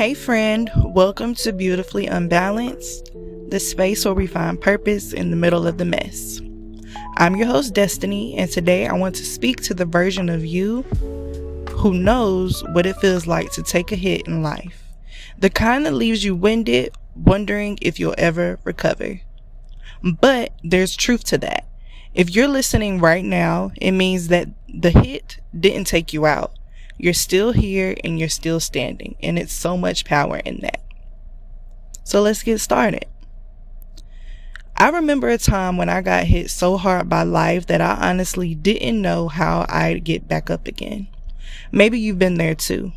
Hey friend, welcome to Beautifully Unbalanced, the space where we find purpose in the middle of the mess. I'm your host Destiny, and today I want to speak to the version of you who knows what it feels like to take a hit in life. The kind that leaves you winded, wondering if you'll ever recover. But there's truth to that. If you're listening right now, it means that the hit didn't take you out. You're still here and you're still standing, and it's so much power in that. So let's get started. I remember a time when I got hit so hard by life that I honestly didn't know how I'd get back up again. Maybe you've been there too.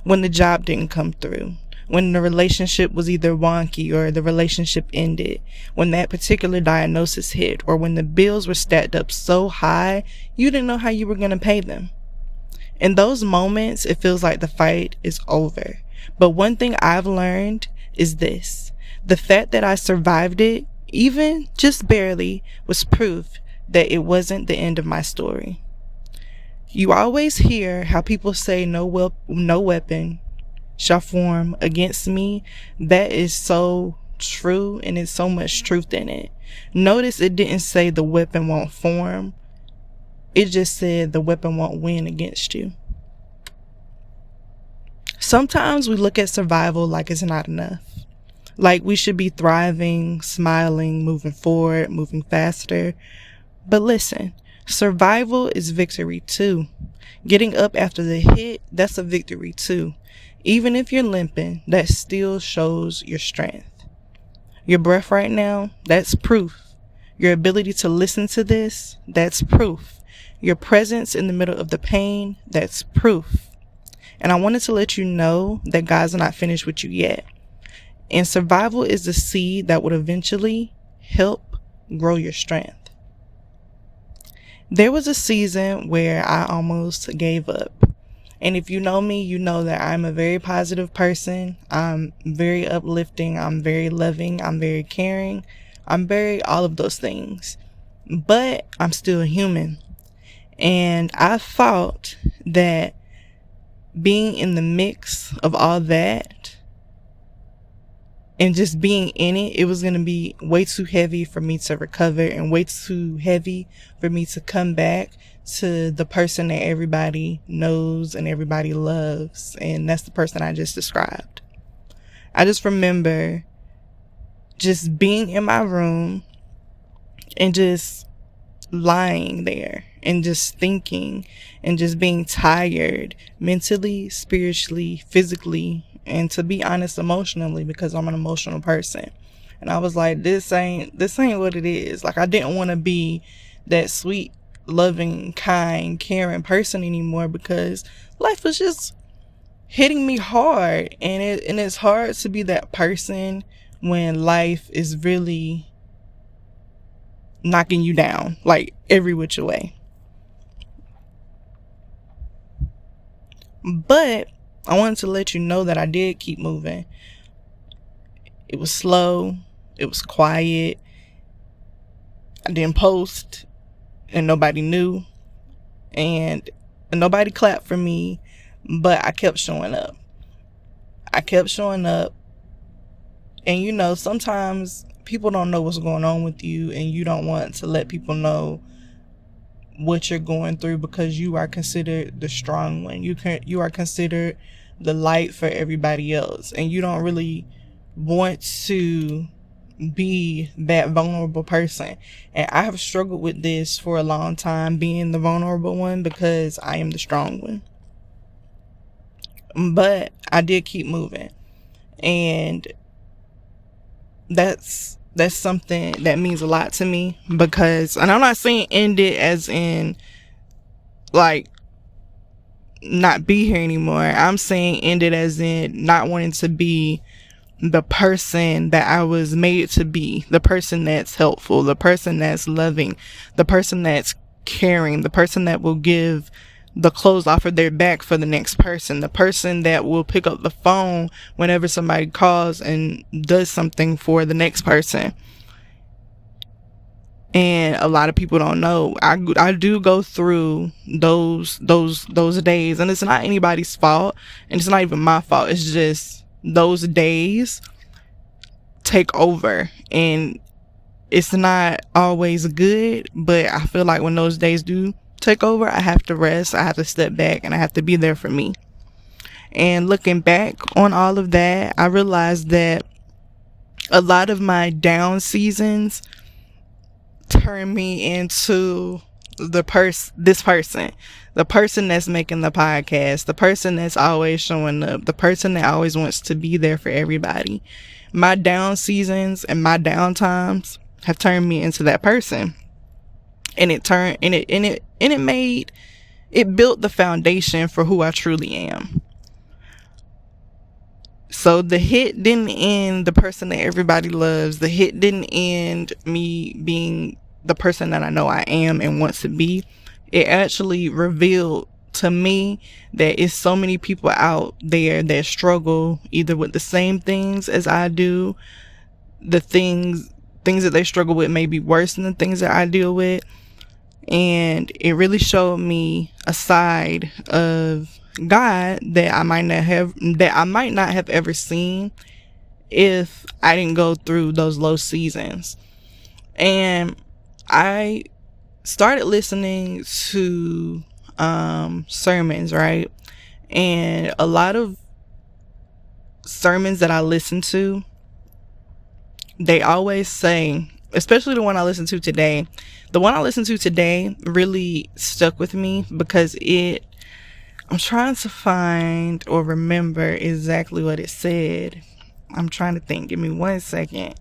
When the job didn't come through, when the relationship was either wonky or the relationship ended, when that particular diagnosis hit, or when the bills were stacked up so high you didn't know how you were going to pay them. In those moments, it feels like the fight is over. But one thing I've learned is this: the fact that I survived it, even just barely, was proof that it wasn't the end of my story. You always hear how people say no weapon shall form against me. That is so true, and it's so much truth in it. Notice it didn't say the weapon won't form. It just said the weapon won't win against you. Sometimes we look at survival like it's not enough. Like we should be thriving, smiling, moving forward, moving faster. But listen, survival is victory too. Getting up after the hit, that's a victory too. Even if you're limping, that still shows your strength. Your breath right now, that's proof. Your ability to listen to this, that's proof. Your presence in the middle of the pain, that's proof. And I wanted to let you know that God's not finished with you yet. And survival is the seed that would eventually help grow your strength. There was a season where I almost gave up. And if you know me, you know that I'm a very positive person. I'm very uplifting. I'm very loving. I'm very caring. I'm very all of those things. But I'm still human. And I thought that being in the mix of all that and just being in it, it was going to be way too heavy for me to recover and way too heavy for me to come back to the person that everybody knows and everybody loves. And that's the person I just described. I just remember just being in my room and just lying there and just thinking and just being tired mentally, spiritually, physically, and to be honest, emotionally, because I'm an emotional person. And I was like, this ain't what it is. Like, I didn't want to be that sweet, loving, kind, caring person anymore because life was just hitting me hard. And it's hard to be that person when life is really knocking you down, like every which way. But I wanted to let you know that I did keep moving. It was slow. It was quiet. I didn't post and nobody knew. And nobody clapped for me, but I kept showing up. And you know, sometimes people don't know what's going on with you, and you don't want to let people know what you're going through because you are considered the strong one. You are considered the light for everybody else, and you don't really want to be that vulnerable person. And I have struggled with this for a long time, being the vulnerable one, because I am the strong one. But I did keep moving, and that's something that means a lot to me, because, and I'm not saying end it as in like not be here anymore. I'm saying end it as in not wanting to be the person that I was made to be, the person that's helpful, the person that's loving, the person that's caring, the person that will give the clothes off of their back for the next person, the person that will pick up the phone whenever somebody calls and does something for the next person. And a lot of people don't know, I do go through those days, and it's not anybody's fault, and it's not even my fault. It's just those days take over, and it's not always good, but I feel like when those days do take over, I have to rest, I have to step back, and I have to be there for me. And looking back on all of that, I realized that a lot of my down seasons turned me into this person, the person that's making the podcast, the person that's always showing up, the person that always wants to be there for everybody. My down seasons and my down times have turned me into that person, and it built the foundation for who I truly am. So the hit didn't end the person that everybody loves. The hit didn't end me being the person that I know I am and want to be. It actually revealed to me that it's so many people out there that struggle either with the same things as I do. The things that they struggle with may be worse than the things that I deal with. And it really showed me a side of God that I might not have ever seen if I didn't go through those low seasons. And I started listening to sermons, right? And a lot of sermons that I listen to, they always say, especially the one I listened to today, really stuck with me because I'm trying to find or remember exactly what it said. I'm trying to think. Give me 1 second.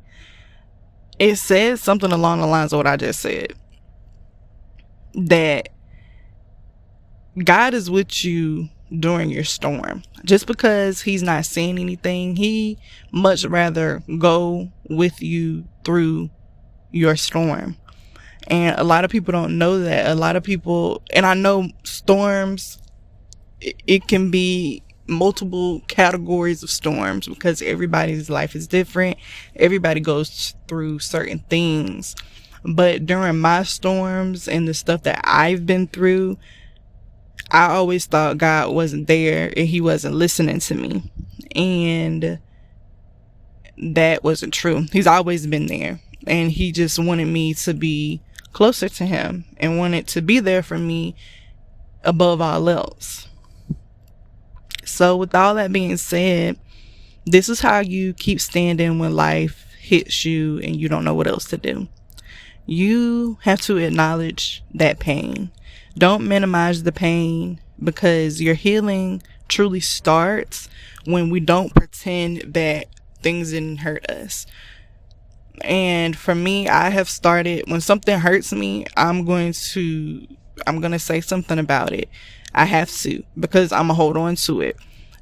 It said something along the lines of what I just said. That God is with you during your storm. Just because he's not saying anything, he much rather go with you through your storm. And a lot of people don't know that. A lot of people, and I know storms, it can be multiple categories of storms because everybody's life is different. Everybody goes through certain things. But during my storms and the stuff that I've been through, I always thought God wasn't there and he wasn't listening to me. And that wasn't true. He's always been there. And he just wanted me to be closer to him and wanted to be there for me above all else. So with all that being said, this is how you keep standing when life hits you and you don't know what else to do. You have to acknowledge that pain. Don't minimize the pain, because your healing truly starts when we don't pretend that things didn't hurt us. And for me, I have started, when something hurts me, I'm going to say something about it. I have to, because I'm going to hold on to it.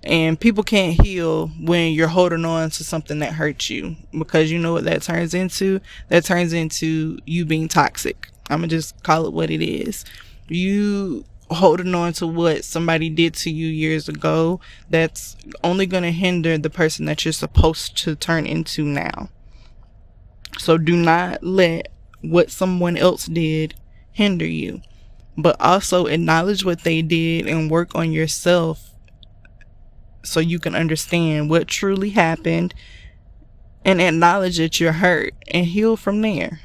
And people can't heal when you're holding on to something that hurts you, because you know what that turns into? That turns into you being toxic. I'm going to just call it what it is. You holding on to what somebody did to you years ago, that's only going to hinder the person that you're supposed to turn into now. So do not let what someone else did hinder you, but also acknowledge what they did and work on yourself so you can understand what truly happened and acknowledge that you're hurt and heal from there.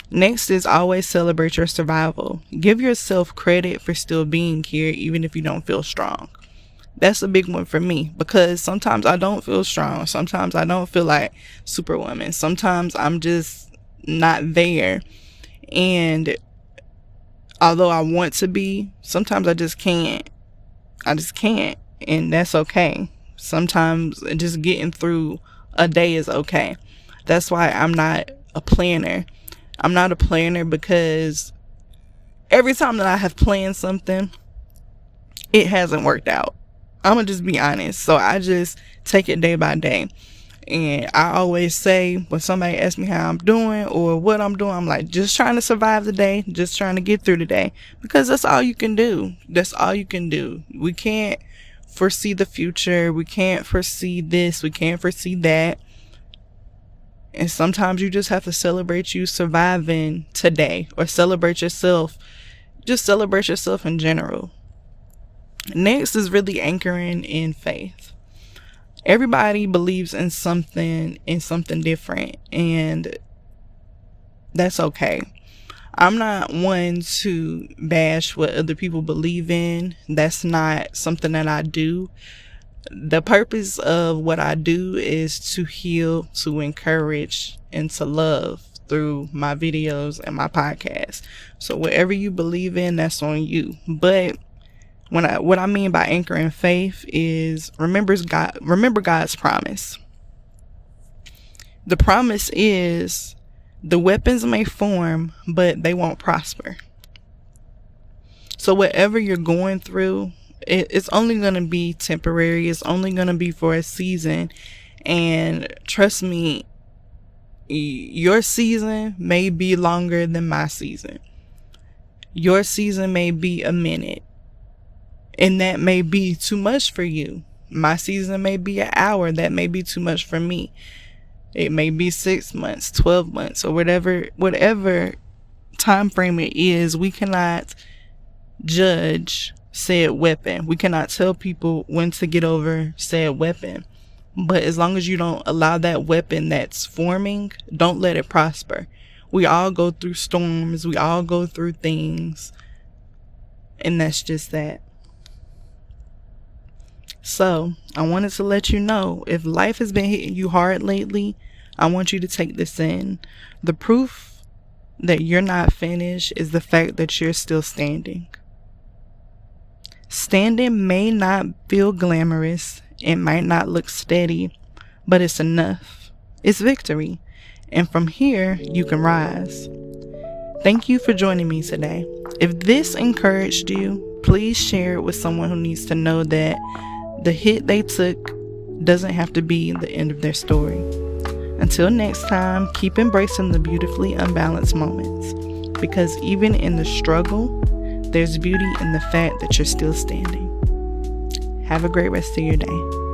Next is always celebrate your survival. Give yourself credit for still being here even if you don't feel strong. That's a big one for me, because sometimes I don't feel strong. Sometimes I don't feel like Superwoman. Sometimes I'm just not there. And although I want to be, sometimes I just can't. And that's okay. Sometimes just getting through a day is okay. That's why I'm not a planner. I'm not a planner because every time that I have planned something, it hasn't worked out. I'm going to just be honest. So I just take it day by day. And I always say, when somebody asks me how I'm doing or what I'm doing, I'm like, just trying to survive the day, just trying to get through the day. Because that's all you can do. That's all you can do. We can't foresee the future. We can't foresee this. We can't foresee that. And sometimes you just have to celebrate you surviving today, or celebrate yourself. Just celebrate yourself in general. Next is really anchoring in faith. Everybody believes in something different, and that's okay. I'm not one to bash what other people believe in. That's not something that I do. The purpose of what I do is to heal, to encourage, and to love through my videos and my podcast. So whatever you believe in, that's on you. But what I mean by anchoring faith is remember God's promise. The promise is the weapons may form, but they won't prosper. So whatever you're going through, it's only going to be temporary. It's only going to be for a season. And trust me, your season may be longer than my season. Your season may be a minute, and that may be too much for you. My season may be an hour. That may be too much for me. It may be 6 months, 12 months, or whatever time frame it is. We cannot judge said weapon. We cannot tell people when to get over said weapon. But as long as you don't allow that weapon that's forming, don't let it prosper. We all go through storms. We all go through things. And that's just that. So I wanted to let you know, if life has been hitting you hard lately, I want you to take this in. The proof that you're not finished is the fact that you're still standing. Standing may not feel glamorous. It might not look steady, but it's enough. It's victory. And from here, you can rise. Thank you for joining me today. If this encouraged you, please share it with someone who needs to know that the hit they took doesn't have to be the end of their story. Until next time, keep embracing the beautifully unbalanced moments, because even in the struggle, there's beauty in the fact that you're still standing. Have a great rest of your day.